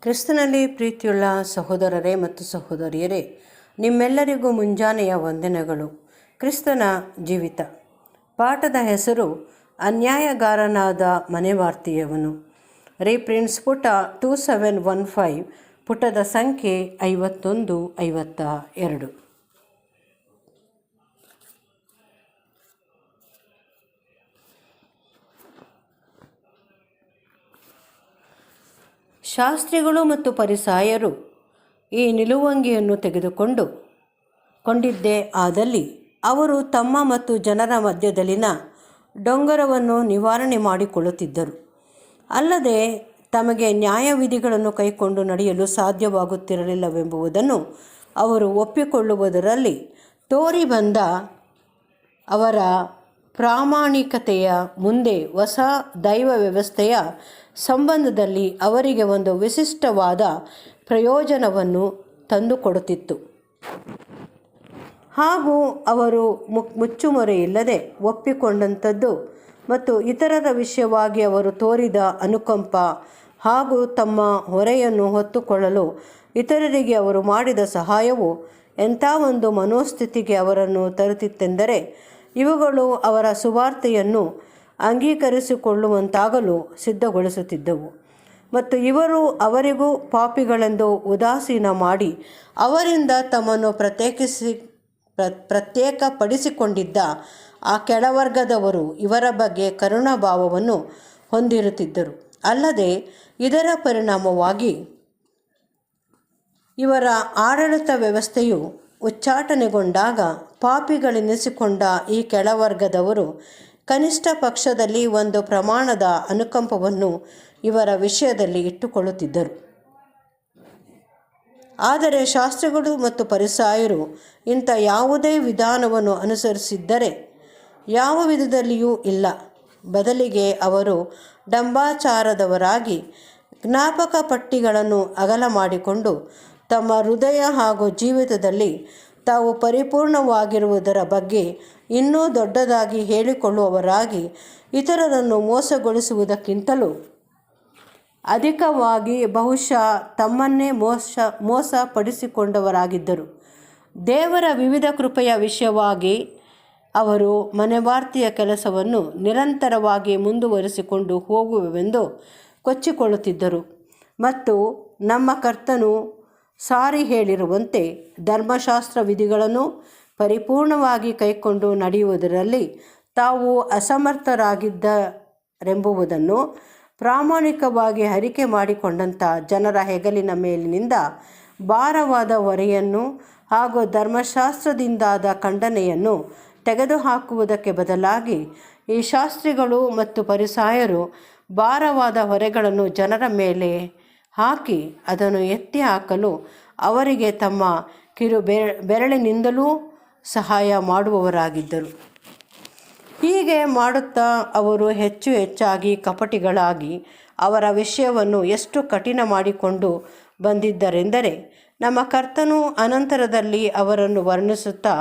ಕ್ರಿಸ್ತನಲ್ಲಿ ಪ್ರೀತಿಯುಳ್ಳ ಸಹೋದರರೇ ಮತ್ತು ಸಹೋದರಿಯರೇ, ನಿಮ್ಮೆಲ್ಲರಿಗೂ ಮುಂಜಾನೆಯ ವಂದನೆಗಳು. ಕ್ರಿಸ್ತನ ಜೀವಿತ ಪಾಠದ ಹೆಸರು ಅನ್ಯಾಯಗಾರನಾದ ಮನೆವಾರ್ತೆಯವನು. ರೀಪ್ರಿಂಟ್ಸ್ ಪುಟ 2715, ಪುಟದ ಸಂಖ್ಯೆ 51-52. ಶಾಸ್ತ್ರಿಗಳು ಮತ್ತು ಫರಿಸಾಯರು ಈ ನಿಲುವಂಗಿಯನ್ನು ಕೊಂಡಿದ್ದೇ ಆದಲ್ಲಿ ಅವರು ತಮ್ಮ ಮತ್ತು ಜನರ ಮಧ್ಯದಲ್ಲಿನ ಡೊಂಗರವನ್ನು ನಿವಾರಣೆ ಮಾಡಿಕೊಳ್ಳುತ್ತಿದ್ದರು. ಅಲ್ಲದೆ ತಮಗೆ ನ್ಯಾಯವಿಧಿಗಳನ್ನು ಕೈಕೊಂಡು ನಡೆಯಲು ಸಾಧ್ಯವಾಗುತ್ತಿರಲಿಲ್ಲವೆಂಬುದನ್ನು ಅವರು ಒಪ್ಪಿಕೊಳ್ಳುವುದರಲ್ಲಿ ತೋರಿಬಂದ ಅವರ ಪ್ರಾಮಾಣಿಕತೆಯ ಮುಂದೆ ಹೊಸ ದೈವ ವ್ಯವಸ್ಥೆಯ ಸಂಬಂಧದಲ್ಲಿ ಅವರಿಗೆ ಒಂದು ವಿಶಿಷ್ಟವಾದ ಪ್ರಯೋಜನವನ್ನು ತಂದುಕೊಡುತ್ತಿತ್ತು. ಹಾಗೂ ಅವರು ಮುಚ್ಚುಮರೆಯಿಲ್ಲದೆ ಒಪ್ಪಿಕೊಂಡಂಥದ್ದು ಮತ್ತು ಇತರರ ವಿಷಯವಾಗಿ ಅವರು ತೋರಿದ ಅನುಕಂಪ ಹಾಗೂ ತಮ್ಮ ಹೊರೆಯನ್ನು ಹೊತ್ತುಕೊಳ್ಳಲು ಇತರರಿಗೆ ಅವರು ಮಾಡಿದ ಸಹಾಯವು ಎಂಥ ಒಂದು ಮನೋಸ್ಥಿತಿಗೆ ಅವರನ್ನು ತರುತ್ತಿತ್ತೆಂದರೆ, ಇವುಗಳು ಅವರ ಸುವಾರ್ತೆಯನ್ನು ಅಂಗೀಕರಿಸಿಕೊಳ್ಳುವಂತಾಗಲು ಸಿದ್ಧಗೊಳಿಸುತ್ತಿದ್ದವು. ಮತ್ತು ಇವರು ಅವರಿಗೂ ಪಾಪಿಗಳೆಂದು ಉದಾಸೀನ ಮಾಡಿ ಅವರಿಂದ ತಮ್ಮನ್ನು ಪ್ರತ್ಯೇಕಪಡಿಸಿಕೊಂಡಿದ್ದ ಆ ಕೆಳವರ್ಗದವರು ಇವರ ಬಗ್ಗೆ ಕರುಣಾಭಾವವನ್ನು ಹೊಂದಿರುತ್ತಿದ್ದರು. ಅಲ್ಲದೆ ಇದರ ಪರಿಣಾಮವಾಗಿ ಇವರ ಆಡಳಿತ ವ್ಯವಸ್ಥೆಯು ಉಚ್ಚಾಟನೆಗೊಂಡಾಗ ಪಾಪಿಗಳೆನಿಸಿಕೊಂಡ ಈ ಕೆಳವರ್ಗದವರು ಕನಿಷ್ಠ ಪಕ್ಷದಲ್ಲಿ ಒಂದು ಪ್ರಮಾಣದ ಅನುಕಂಪವನ್ನು ಇವರ ವಿಷಯದಲ್ಲಿ ಇಟ್ಟುಕೊಳ್ಳುತ್ತಿದ್ದರು. ಆದರೆ ಶಾಸ್ತ್ರಿಗಳು ಮತ್ತು ಫರಿಸಾಯರು ಇಂಥ ಯಾವುದೇ ವಿಧಾನವನ್ನು ಅನುಸರಿಸಿದ್ದರೆ ಯಾವ ವಿಧದಲ್ಲಿಯೂ ಇಲ್ಲ. ಬದಲಿಗೆ ಅವರು ಡಂಬಾಚಾರದವರಾಗಿ ಜ್ಞಾಪಕ ಪಟ್ಟಿಗಳನ್ನು ಅಗಲ ಮಾಡಿಕೊಂಡು ತಮ್ಮ ಹೃದಯ ಹಾಗೂ ಜೀವಿತದಲ್ಲಿ ತಾವು ಪರಿಪೂರ್ಣವಾಗಿರುವುದರ ಬಗ್ಗೆ ಇನ್ನೂ ದೊಡ್ಡದಾಗಿ ಹೇಳಿಕೊಳ್ಳುವವರಾಗಿ ಇತರರನ್ನು ಮೋಸಗೊಳಿಸುವುದಕ್ಕಿಂತಲೂ ಅಧಿಕವಾಗಿ ಬಹುಶಃ ತಮ್ಮನ್ನೇ ಮೋಸಪಡಿಸಿಕೊಂಡವರಾಗಿದ್ದರು. ದೇವರ ವಿವಿಧ ಕೃಪೆಯ ವಿಷಯವಾಗಿ ಅವರು ಮನೆವಾರ್ತೆಯ ಕೆಲಸವನ್ನು ನಿರಂತರವಾಗಿ ಮುಂದುವರಿಸಿಕೊಂಡು ಹೋಗುವೆವೆಂದು ಕೊಚ್ಚಿಕೊಳ್ಳುತ್ತಿದ್ದರು. ಮತ್ತು ನಮ್ಮ ಕರ್ತನು ಸಾರಿ ಹೇಳಿರುವಂತೆ ಧರ್ಮಶಾಸ್ತ್ರ ವಿಧಿಗಳನ್ನು ಪರಿಪೂರ್ಣವಾಗಿ ಕೈಕೊಂಡು ನಡೆಯುವುದರಲ್ಲಿ ತಾವು ಅಸಮರ್ಥರಾಗಿದ್ದರೆಂಬುದನ್ನು ಪ್ರಾಮಾಣಿಕವಾಗಿ ಅರಿಕೆ ಮಾಡಿಕೊಂಡಂಥ ಜನರ ಹೆಗಲಿನ ಮೇಲಿನಿಂದ ಭಾರವಾದ ಹೊರೆಯನ್ನು ಹಾಗೂ ಧರ್ಮಶಾಸ್ತ್ರದಿಂದಾದ ಖಂಡನೆಯನ್ನು ತೆಗೆದುಹಾಕುವುದಕ್ಕೆ ಬದಲಾಗಿ ಈ ಶಾಸ್ತ್ರಿಗಳು ಮತ್ತು ಫರಿಸಾಯರು ಭಾರವಾದ ಹೊರೆಗಳನ್ನು ಜನರ ಮೇಲೆ ಹಾಕಿ ಅದನ್ನು ಎತ್ತಿ ಹಾಕಲು ಅವರಿಗೆ ತಮ್ಮ ಬೆರಳಿನಿಂದಲೂ ಸಹಾಯ ಮಾಡುವವರಾಗಿದ್ದರು. ಹೀಗೆ ಮಾಡುತ್ತಾ ಅವರು ಹೆಚ್ಚು ಹೆಚ್ಚಾಗಿ ಕಪಟಿಗಳಾಗಿ ಅವರ ವಿಷಯವನ್ನು ಎಷ್ಟು ಕಠಿಣ ಮಾಡಿಕೊಂಡು ಬಂದಿದ್ದರೆಂದರೆ, ನಮ್ಮ ಕರ್ತನು ಅನಂತರದಲ್ಲಿ ಅವರನ್ನು ವರ್ಣಿಸುತ್ತಾ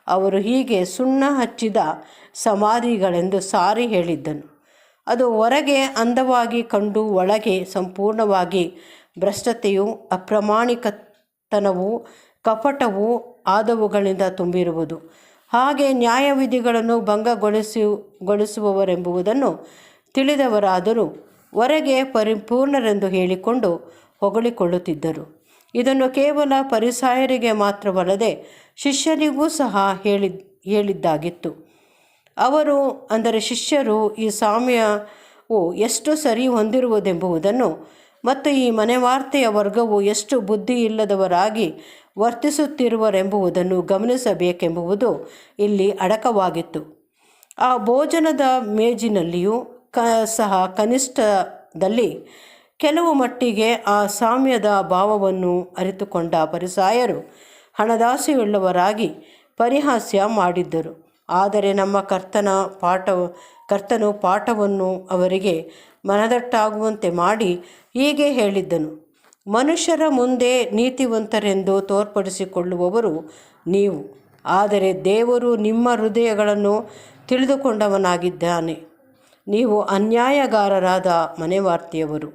ಅವರು ಹೀಗೆ ಸುಣ್ಣ ಹಚ್ಚಿದ ಸಮಾಧಿಗಳೆಂದು ಸಾರಿ ಹೇಳಿದ್ದನು. ಅದು ಹೊರಗೆ ಅಂದವಾಗಿ ಕಂಡು ಒಳಗೆ ಸಂಪೂರ್ಣವಾಗಿ ಭ್ರಷ್ಟತೆಯೂ ಅಪ್ರಾಮಾಣಿಕತನವೂ ಕಪಟವೂ ಆದವುಗಳಿಂದ ತುಂಬಿರುವುದು. ಹಾಗೆ ನ್ಯಾಯವಿಧಿಗಳನ್ನು ಭಂಗಗೊಳಿಸುವವರೆಂಬುದನ್ನು ತಿಳಿದವರಾದರೂ ಹೊರಗೆ ಪರಿಪೂರ್ಣರೆಂದು ಹೇಳಿಕೊಂಡು ಹೊಗಳಿಕೊಳ್ಳುತ್ತಿದ್ದರು. ಇದನ್ನು ಕೇವಲ ಫರಿಸಾಯರಿಗೆ ಮಾತ್ರವಲ್ಲದೆ ಶಿಷ್ಯರಿಗೂ ಸಹ ಹೇಳಿದ್ದಾಗಿತ್ತು. ಅವರು ಅಂದರೆ ಶಿಷ್ಯರು ಈ ಸಾಮ್ಯವು ಎಷ್ಟು ಸರಿ ಹೊಂದಿರುವುದೆಂಬುದನ್ನು ಮತ್ತು ಈ ಮನೆವಾರ್ತೆಯ ವರ್ಗವು ಎಷ್ಟು ಬುದ್ಧಿಯಿಲ್ಲದವರಾಗಿ ವರ್ತಿಸುತ್ತಿರುವರೆಂಬುದನ್ನು ಗಮನಿಸಬೇಕೆಂಬುದು ಇಲ್ಲಿ ಅಡಕವಾಗಿತ್ತು. ಆ ಭೋಜನದ ಮೇಜಿನಲ್ಲಿಯೂ ಸಹ ಕನಿಷ್ಠದಲ್ಲಿ ಕೆಲವು ಮಟ್ಟಿಗೆ ಆ ಸಾಮ್ಯದ ಭಾವವನ್ನು ಅರಿತುಕೊಂಡ ಫರಿಸಾಯರು ಹಣದಾಸೆಯುಳ್ಳವರಾಗಿ ಪರಿಹಾಸ್ಯ ಮಾಡಿದ್ದರು. ಆದರೆ ನಮ್ಮ ಕರ್ತನು ಪಾಠವನ್ನು ಅವರಿಗೆ ಮನದಟ್ಟಾಗುವಂತೆ ಮಾಡಿ ಹೀಗೆ ಹೇಳಿದ್ದನು: ಮನುಷ್ಯರ ಮುಂದೆ ನೀತಿವಂತರೆಂದು ತೋರ್ಪಡಿಸಿಕೊಳ್ಳುವವರು ನೀವು, ಆದರೆ ದೇವರು ನಿಮ್ಮ ಹೃದಯಗಳನ್ನು ತಿಳಿದುಕೊಂಡವನಾಗಿದ್ದಾನೆ. ನೀವು ಅನ್ಯಾಯಗಾರರಾದ ಮನೆವಾರ್ತೆಯವರು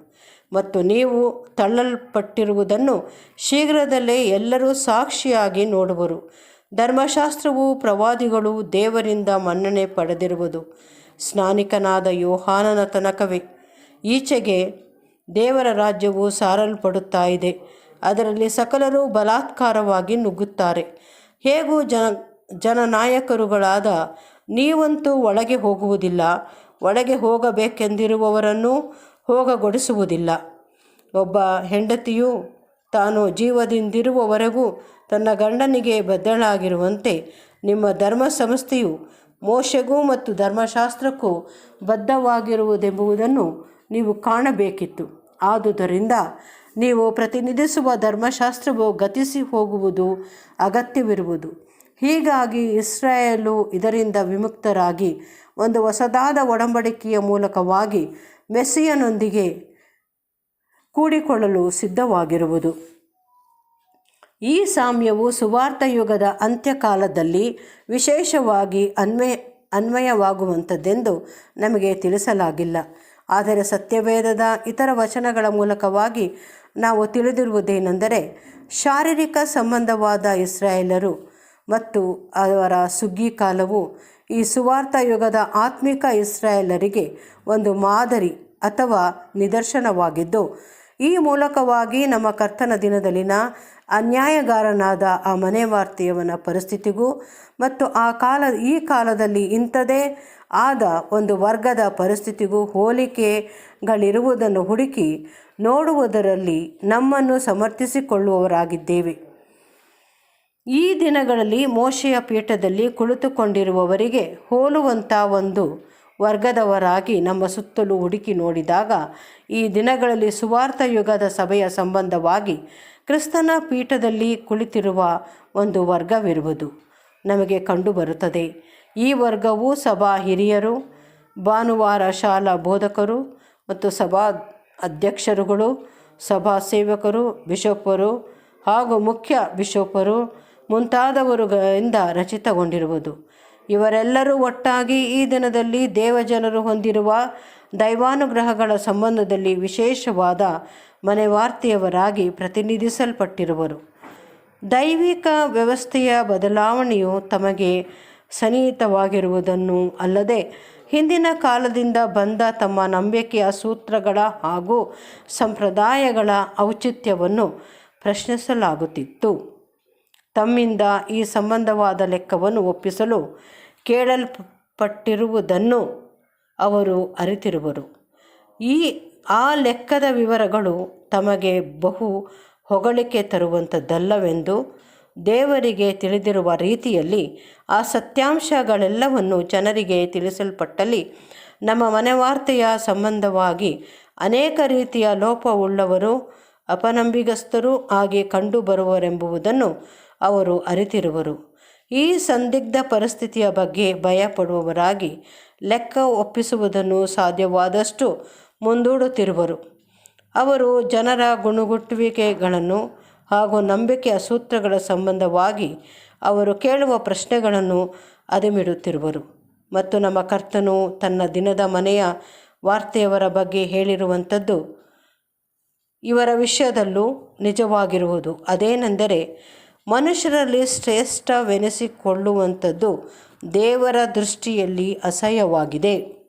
ಮತ್ತು ನೀವು ತಳ್ಳಲ್ಪಟ್ಟಿರುವುದನ್ನು ಶೀಘ್ರದಲ್ಲೇ ಎಲ್ಲರೂ ಸಾಕ್ಷಿಯಾಗಿ ನೋಡುವರು. ಧರ್ಮಶಾಸ್ತ್ರವು ಪ್ರವಾದಿಗಳು ದೇವರಿಂದ ಮನ್ನಣೆ ಪಡೆದಿರುವುದು ಸ್ನಾನಿಕನಾದ ಯೋಹಾನನ ತನಕವೇ. ಈಚೆಗೆ ದೇವರ ರಾಜ್ಯವು ಸಾರಲ್ಪಡುತ್ತಾ ಇದೆ. ಅದರಲ್ಲಿ ಸಕಲರು ಬಲಾತ್ಕಾರವಾಗಿ ನುಗ್ಗುತ್ತಾರೆ. ಹೇಗೂ ಜನನಾಯಕರುಗಳಾದ ನೀವಂತೂ ಒಳಗೆ ಹೋಗುವುದಿಲ್ಲ, ಒಳಗೆ ಹೋಗಬೇಕೆಂದಿರುವವರನ್ನು ಹೋಗಗೊಡಿಸುವುದಿಲ್ಲ. ಒಬ್ಬ ಹೆಂಡತಿಯು ತಾನು ಜೀವದಿಂದಿರುವವರೆಗೂ ತನ್ನ ಗಂಡನಿಗೆ ಬದ್ಧಳಾಗಿರುವಂತೆ ನಿಮ್ಮ ಧರ್ಮ ಸಂಸ್ಥೆಯು ಮೋಶೆಗೂ ಮತ್ತು ಧರ್ಮಶಾಸ್ತ್ರಕ್ಕೂ ಬದ್ಧವಾಗಿರುವುದೆಂಬುದನ್ನು ನೀವು ಕಾಣಬೇಕಿತ್ತು. ಆದುದರಿಂದ ನೀವು ಪ್ರತಿನಿಧಿಸುವ ಧರ್ಮಶಾಸ್ತ್ರವು ಗತಿಸಿ ಹೋಗುವುದು ಅಗತ್ಯವಿರುವುದು. ಹೀಗಾಗಿ ಇಸ್ರಾಯೇಲು ಇದರಿಂದ ವಿಮುಕ್ತರಾಗಿ ಒಂದು ಹೊಸದಾದ ಒಡಂಬಡಿಕೆಯ ಮೂಲಕವಾಗಿ ಮೆಸ್ಸಿಯನೊಂದಿಗೆ ಕೂಡಿಕೊಳ್ಳಲು ಸಿದ್ಧವಾಗಿರುವುದು. ಈ ಸಾಮ್ಯವು ಸುವಾರ್ತೆಯುಗದ ಅಂತ್ಯಕಾಲದಲ್ಲಿ ವಿಶೇಷವಾಗಿ ಅನ್ವಯವಾಗುವಂಥದ್ದೆಂದು ನಮಗೆ ತಿಳಿಸಲಾಗಿಲ್ಲ. ಆದರೆ ಸತ್ಯವೇದದ ಇತರ ವಚನಗಳ ಮೂಲಕವಾಗಿ ನಾವು ತಿಳಿದಿರುವುದೇನೆಂದರೆ, ಶಾರೀರಿಕ ಸಂಬಂಧವಾದ ಇಸ್ರಾಯೇಲರು ಮತ್ತು ಅವರ ಸುಗ್ಗಿ ಕಾಲವು ಈ ಸುವಾರ್ಥ ಯುಗದ ಆತ್ಮಿಕ ಇಸ್ರಾಯೇಲರಿಗೆ ಒಂದು ಮಾದರಿ ಅಥವಾ ನಿದರ್ಶನವಾಗಿದ್ದು, ಈ ಮೂಲಕವಾಗಿ ನಮ್ಮ ಕರ್ತನ ದಿನದಲ್ಲಿನ ಅನ್ಯಾಯಗಾರನಾದ ಆ ಮನೆವಾರ್ತೆಯವನ ಪರಿಸ್ಥಿತಿಗೂ ಮತ್ತು ಈ ಕಾಲದಲ್ಲಿ ಇಂಥದೇ ಆದ ಒಂದು ವರ್ಗದ ಪರಿಸ್ಥಿತಿಗೂ ಹೋಲಿಕೆಗಳಿರುವುದನ್ನು ಹುಡುಕಿ ನೋಡುವುದರಲ್ಲಿ ನಮ್ಮನ್ನು ಸಮರ್ಥಿಸಿಕೊಳ್ಳುವವರಾಗಿದ್ದೇವೆ. ಈ ದಿನಗಳಲ್ಲಿ ಮೋಶೆಯ ಪೀಠದಲ್ಲಿ ಕುಳಿತುಕೊಂಡಿರುವವರಿಗೆ ಹೋಲುವಂಥ ಒಂದು ವರ್ಗದವರಾಗಿ ನಮ್ಮ ಸುತ್ತಲೂ ಹುಡುಕಿ ನೋಡಿದಾಗ ಈ ದಿನಗಳಲ್ಲಿ ಸುವಾರ್ಥ ಯುಗದ ಸಭೆಯ ಸಂಬಂಧವಾಗಿ ಕ್ರಿಸ್ತನ ಪೀಠದಲ್ಲಿ ಕುಳಿತಿರುವ ಒಂದು ವರ್ಗವಿರುವುದು ನಮಗೆ ಕಂಡುಬರುತ್ತದೆ. ಈ ವರ್ಗವು ಸಭಾ ಹಿರಿಯರು, ಭಾನುವಾರ ಶಾಲಾ ಬೋಧಕರು ಮತ್ತು ಸಭಾ ಅಧ್ಯಕ್ಷರುಗಳು, ಸಭಾ ಸೇವಕರು, ಬಿಷಪ್ಪರು ಹಾಗೂ ಮುಖ್ಯ ಬಿಷಪ್ಪರು ಮುಂತಾದವರುಗಳಿಂದ ರಚಿತಗೊಂಡಿರುವುದು. ಇವರೆಲ್ಲರೂ ಒಟ್ಟಾಗಿ ಈ ದಿನದಲ್ಲಿ ದೇವಜನರು ಹೊಂದಿರುವ ದೈವಾನುಗ್ರಹಗಳ ಸಂಬಂಧದಲ್ಲಿ ವಿಶೇಷವಾದ ಮನೆವಾರ್ತೆಯವರಾಗಿ ಪ್ರತಿನಿಧಿಸಲ್ಪಟ್ಟಿರುವರು. ದೈವಿಕ ವ್ಯವಸ್ಥೆಯ ಬದಲಾವಣೆಯು ತಮಗೆ ಸನ್ನಿಹಿತವಾಗಿರುವುದನ್ನು ಅಲ್ಲದೆ ಹಿಂದಿನ ಕಾಲದಿಂದ ಬಂದ ತಮ್ಮ ನಂಬಿಕೆಯ ಸೂತ್ರಗಳ ಹಾಗೂ ಸಂಪ್ರದಾಯಗಳ ಔಚಿತ್ಯವನ್ನು ಪ್ರಶ್ನಿಸಲಾಗುತ್ತಿತ್ತು. ತಮ್ಮಿಂದ ಈ ಸಂಬಂಧವಾದ ಲೆಕ್ಕವನ್ನು ಒಪ್ಪಿಸಲು ಕೇಳಲ್ಪಟ್ಟಿರುವುದನ್ನು ಅವರು ಅರಿತಿರುವರು. ಆ ಲೆಕ್ಕದ ವಿವರಗಳು ತಮಗೆ ಬಹು ಹೊಗಳಿಕೆ ತರುವಂಥದ್ದಲ್ಲವೆಂದು ದೇವರಿಗೆ ತಿಳಿದಿರುವ ರೀತಿಯಲ್ಲಿ ಆ ಸತ್ಯಾಂಶಗಳೆಲ್ಲವನ್ನು ಜನರಿಗೆ ತಿಳಿಸಲ್ಪಟ್ಟಲ್ಲಿ ನಮ್ಮ ಮನೆವಾರ್ತೆಯ ಸಂಬಂಧವಾಗಿ ಅನೇಕ ರೀತಿಯ ಲೋಪವುಳ್ಳವರು ಅಪನಂಬಿಗಸ್ತರೂ ಆಗಿ ಕಂಡುಬರುವರೆಂಬುದನ್ನು ಅವರು ಅರಿತಿರುವರು. ಈ ಸಂದಿಗ್ಧ ಪರಿಸ್ಥಿತಿಯ ಬಗ್ಗೆ ಭಯಪಡುವವರಾಗಿ ಲೆಕ್ಕ ಒಪ್ಪಿಸುವುದನ್ನು ಸಾಧ್ಯವಾದಷ್ಟು ಮುಂದೂಡುತ್ತಿರುವರು. ಅವರು ಜನರ ಗುಣಗುಟ್ಟುವಿಕೆಗಳನ್ನು ಹಾಗೂ ನಂಬಿಕೆಯ ಸೂತ್ರಗಳ ಸಂಬಂಧವಾಗಿ ಅವರು ಕೇಳುವ ಪ್ರಶ್ನೆಗಳನ್ನು ಅದುಮಿಡುತ್ತಿರುವರು. ಮತ್ತು ನಮ್ಮ ಕರ್ತನು ತನ್ನ ದಿನದ ಮನೆಯ ವಾರ್ತೆಯವರ ಬಗ್ಗೆ ಹೇಳಿರುವಂಥದ್ದು ಇವರ ವಿಷಯದಲ್ಲೂ ನಿಜವಾಗಿರುವುದು. ಅದೇನೆಂದರೆ, ಮನುಷ್ಯರಲ್ಲಿ ಶ್ರೇಷ್ಠವೆನಿಸಿಕೊಳ್ಳುವಂಥದ್ದು ದೇವರ ದೃಷ್ಟಿಯಲ್ಲಿ ಅಸಹ್ಯವಾಗಿದೆ.